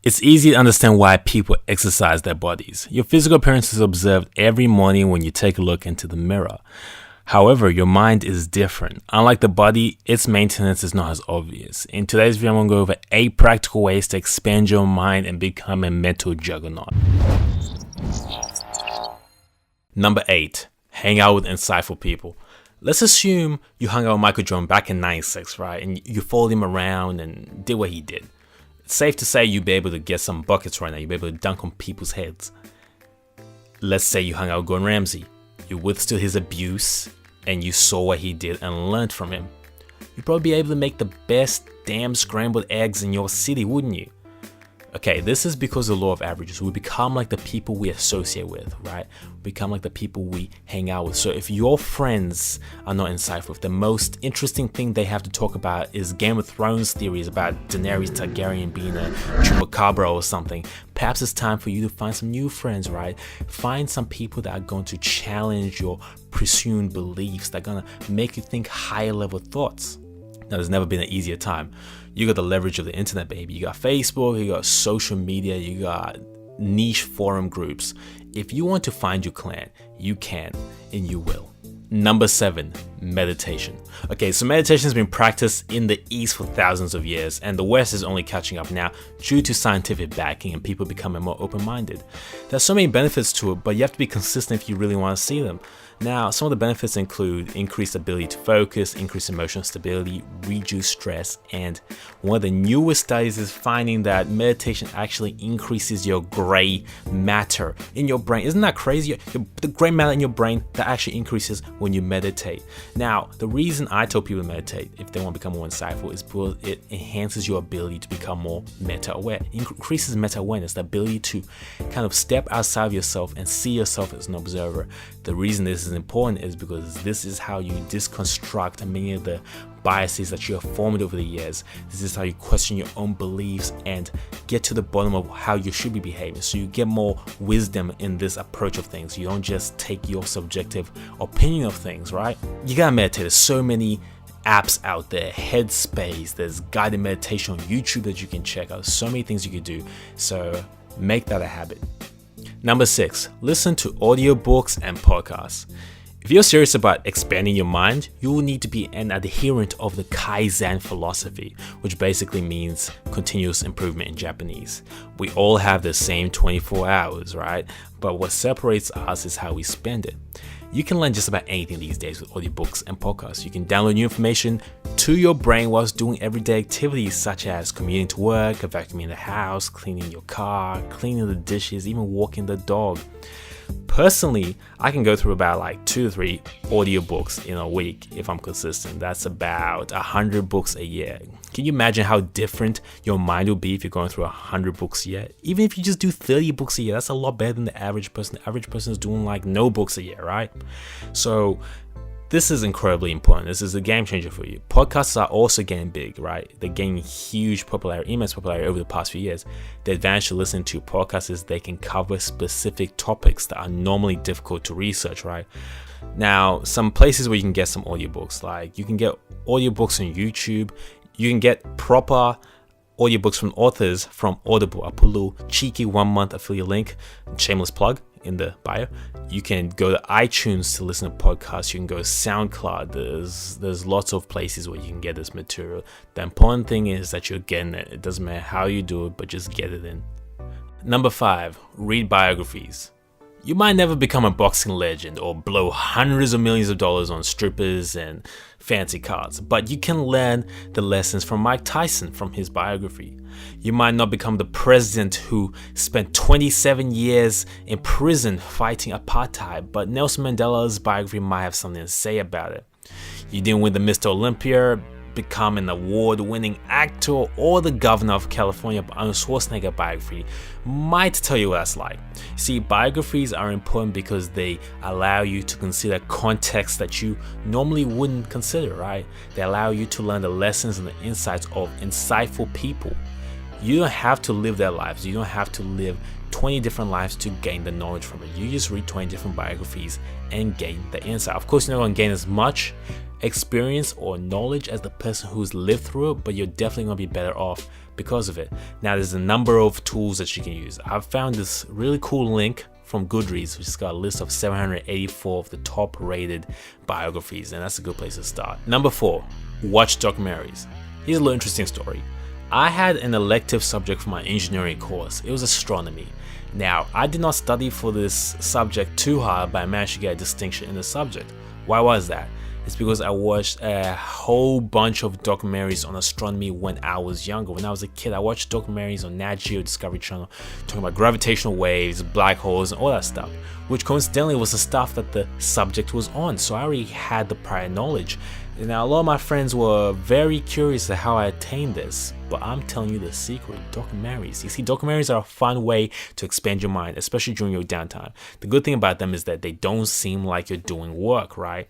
It's easy to understand why people exercise their bodies. Your physical appearance is observed every morning when you take a look into the mirror. However, your mind is different. Unlike the body, its maintenance is not as obvious. In today's video, I'm going to go over 8 practical ways to expand your mind and become a mental juggernaut. Number 8. Hang out with insightful people. Let's assume you hung out with Michael Jordan back in '96, right? And you followed him around and did what he did. It's safe to say you'd be able to get some buckets right now. You'd be able to dunk on people's heads. Let's say you hung out with Gordon Ramsay. You withstood his abuse and you saw what he did and learned from him. You'd probably be able to make the best damn scrambled eggs in your city, wouldn't you? Okay, this is because of the law of averages. We become like the people we associate with, right? We become like the people we hang out with. So if your friends are not insightful, if the most interesting thing they have to talk about is Game of Thrones theories about Daenerys Targaryen being a chupacabra or something, perhaps it's time for you to find some new friends, right? Find some people that are going to challenge your presumed beliefs, that are going to make you think higher level thoughts. Now, there's never been an easier time. You got the leverage of the internet, baby. You got Facebook, you got social media, you got niche forum groups. If you want to find your clan, you can and you will. Number 7, meditation. Okay, so meditation has been practiced in the East for thousands of years, and the West is only catching up now due to scientific backing and people becoming more open-minded. There's so many benefits to it, but you have to be consistent if you really want to see them. Now, some of the benefits include increased ability to focus, increased emotional stability, reduce stress, and one of the newest studies is finding that meditation actually increases your gray matter in your brain. Isn't that crazy? The gray matter in your brain that actually increases when you meditate. Now, the reason I tell people to meditate if they want to become more insightful is because it enhances your ability to become more meta-aware. It increases meta-awareness, the ability to kind of step outside of yourself and see yourself as an observer. The reason this is important is because this is how you deconstruct many of the biases that you have formed over the years. This is how you question your own beliefs and get to the bottom of how you should be behaving. So you get more wisdom in this approach of things. You don't just take your subjective opinion of things, right? You gotta meditate. There's so many apps out there, Headspace, there's guided meditation on YouTube that you can check out. So many things you can do. So make that a habit. Number 6, listen to audiobooks and podcasts. If you're serious about expanding your mind, you will need to be an adherent of the Kaizen philosophy, which basically means continuous improvement in Japanese. We all have the same 24 hours, right? But what separates us is how we spend it. You can learn just about anything these days with audiobooks and podcasts. You can download new information to your brain whilst doing everyday activities such as commuting to work, vacuuming the house, cleaning your car, cleaning the dishes, even walking the dog. Personally, I can go through about like 2 to 3 audiobooks in a week if I'm consistent. That's about 100 books a year. Can you imagine how different your mind will be if you're going through 100 books a year? Even if you just do 30 books a year, that's a lot better than the average person. The average person is doing like no books a year, right? So this is incredibly important. This is a game changer for you. Podcasts are also getting big, right? They're gaining huge popularity, immense popularity over the past few years. The advantage to listening to podcasts is they can cover specific topics that are normally difficult to research, right? Now, some places where you can get some audiobooks, like you can get audiobooks on YouTube. You can get proper audiobooks from authors from Audible. I'll put a little cheeky 1-month affiliate link, shameless plug, in the bio. You can go to iTunes to listen to podcasts. You can go to SoundCloud. There's lots of places where you can get this material. The important thing is that you're getting it. It doesn't matter how you do it, but just get it in. Number 5, read biographies. You might never become a boxing legend or blow hundreds of millions of dollars on strippers and fancy cars, but you can learn the lessons from Mike Tyson from his biography. You might not become the president who spent 27 years in prison fighting apartheid, but Nelson Mandela's biography might have something to say about it. You didn't win the Mr. Olympia, become an award-winning actor, or the governor of California, but Arnold Schwarzenegger biography might tell you what that's like. See, biographies are important because they allow you to consider context that you normally wouldn't consider, right? They allow you to learn the lessons and the insights of insightful people. You don't have to live their lives. You don't have to live 20 different lives to gain the knowledge from it. You just read 20 different biographies and gain the insight. Of course, you're not going to gain as much experience or knowledge as the person who's lived through it, but you're definitely going to be better off because of it. Now, there's a number of tools that you can use. I've found this really cool link from Goodreads, which has got a list of 784 of the top rated biographies, and that's a good place to start. Number 4, watch documentaries. Here's a little interesting story. I had an elective subject for my engineering course. It was astronomy. Now, I did not study for this subject too hard, but I managed to get a distinction in the subject. Why was that? It's because I watched a whole bunch of documentaries on astronomy when I was younger. When I was a kid, I watched documentaries on Nat Geo Discovery Channel talking about gravitational waves, black holes, and all that stuff, which coincidentally was the stuff that the subject was on. So I already had the prior knowledge. Now, a lot of my friends were very curious as to how I attained this, but I'm telling you the secret: documentaries. You see, documentaries are a fun way to expand your mind, especially during your downtime. The good thing about them is that they don't seem like you're doing work, right?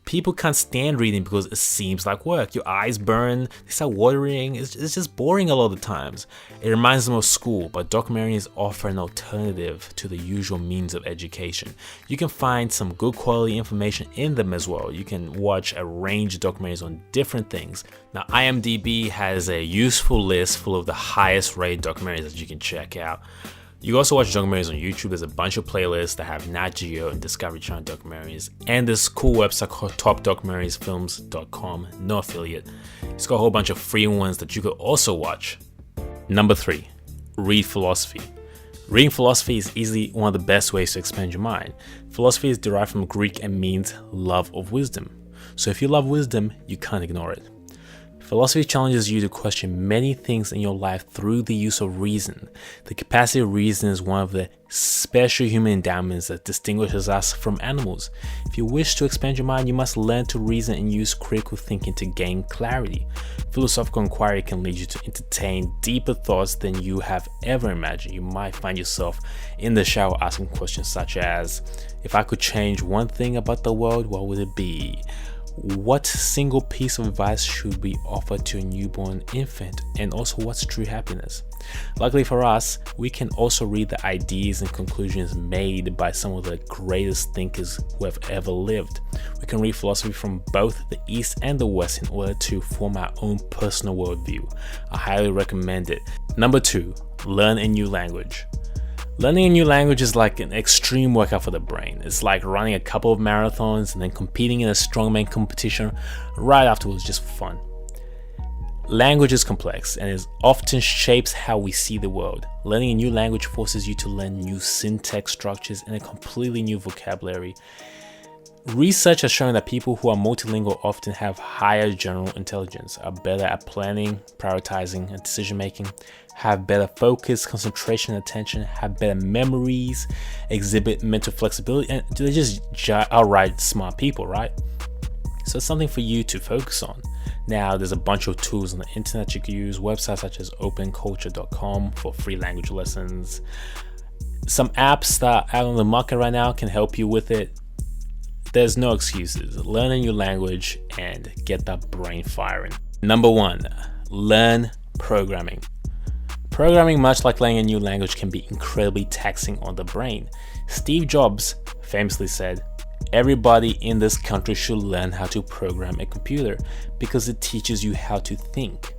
People can't stand reading because it seems like work. Your eyes burn, they start watering. It's just boring a lot of the times. It reminds them of school, but documentaries offer an alternative to the usual means of education. You can find some good quality information in them as well. You can watch a range of documentaries on different things. Now, IMDb has a useful list full of the highest rated documentaries that you can check out. You can also watch documentaries on YouTube. There's a bunch of playlists that have Nat Geo and Discovery Channel documentaries, and this cool website called topdocumentaries.com, no affiliate. It's got a whole bunch of free ones that you could also watch. Number 3, read philosophy. Reading philosophy is easily one of the best ways to expand your mind. Philosophy is derived from Greek and means love of wisdom. So if you love wisdom, you can't ignore it. Philosophy challenges you to question many things in your life through the use of reason. The capacity of reason is one of the special human endowments that distinguishes us from animals. If you wish to expand your mind, you must learn to reason and use critical thinking to gain clarity. Philosophical inquiry can lead you to entertain deeper thoughts than you have ever imagined. You might find yourself in the shower asking questions such as, if I could change one thing about the world, what would it be? What single piece of advice should we offer to a newborn infant? And also, what's true happiness? Luckily for us, we can also read the ideas and conclusions made by some of the greatest thinkers who have ever lived. We can read philosophy from both the East and the West in order to form our own personal worldview. I highly recommend it. Number 2, learn a new language. Learning a new language is like an extreme workout for the brain. It's like running a couple of marathons and then competing in a strongman competition right afterwards just for fun. Language is complex and it often shapes how we see the world. Learning a new language forces you to learn new syntax structures and a completely new vocabulary. Research has shown that people who are multilingual often have higher general intelligence, are better at planning, prioritizing, and decision making, have better focus, concentration, and attention, have better memories, exhibit mental flexibility, and they're just outright smart people, right? So it's something for you to focus on. Now, there's a bunch of tools on the internet you can use, websites such as openculture.com for free language lessons. Some apps that are out on the market right now can help you with it. There's no excuses. Learn a new language and get that brain firing. Number 1, learn programming. Programming, much like learning a new language, can be incredibly taxing on the brain. Steve Jobs famously said, "Everybody in this country should learn how to program a computer because it teaches you how to think."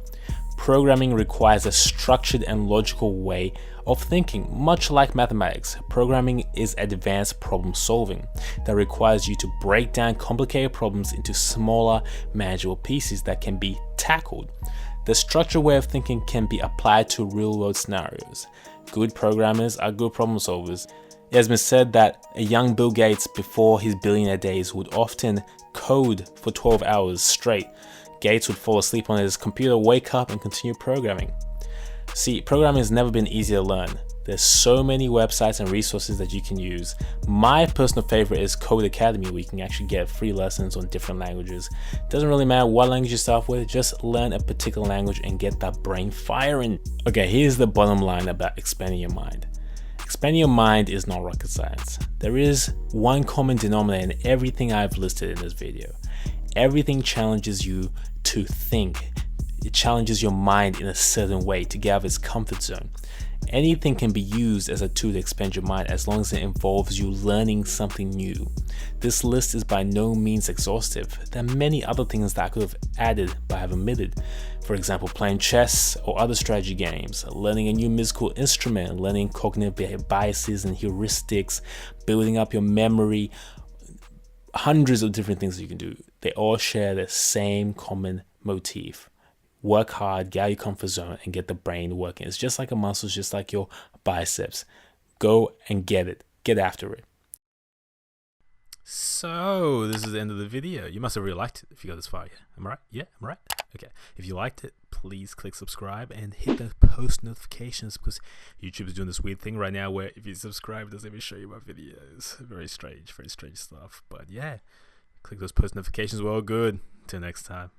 Programming requires a structured and logical way of thinking. Much like mathematics, programming is advanced problem solving that requires you to break down complicated problems into smaller, manageable pieces that can be tackled. The structured way of thinking can be applied to real-world scenarios. Good programmers are good problem solvers. It has been said that a young Bill Gates before his billionaire days would often code for 12 hours straight. Gates would fall asleep on his computer, wake up, and continue programming. See, programming has never been easy to learn. There's so many websites and resources that you can use. My personal favorite is Code Academy, where you can actually get free lessons on different languages. Doesn't really matter what language you start with, just learn a particular language and get that brain firing. Okay, here's the bottom line about expanding your mind. Expanding your mind is not rocket science. There is one common denominator in everything I've listed in this video. Everything challenges you to think. It challenges your mind in a certain way to get out of its comfort zone. Anything can be used as a tool to expand your mind as long as it involves you learning something new. This list is by no means exhaustive. There are many other things that I could have added but have omitted. For example, playing chess or other strategy games, learning a new musical instrument, learning cognitive biases and heuristics, building up your memory, hundreds of different things that you can do. They all share the same common motif. Work hard, get out of your comfort zone, and get the brain working. It's just like a muscle, it's just like your biceps. Go and get it. Get after it. So, this is the end of the video. You must have really liked it if you got this far. Yeah, am I right? Yeah, am I right? Okay. If you liked it, please click subscribe and hit the post notifications, because YouTube is doing this weird thing right now where if you subscribe, it doesn't even show you my videos. Very strange stuff. But yeah, click those post notifications. We're all good. Till next time.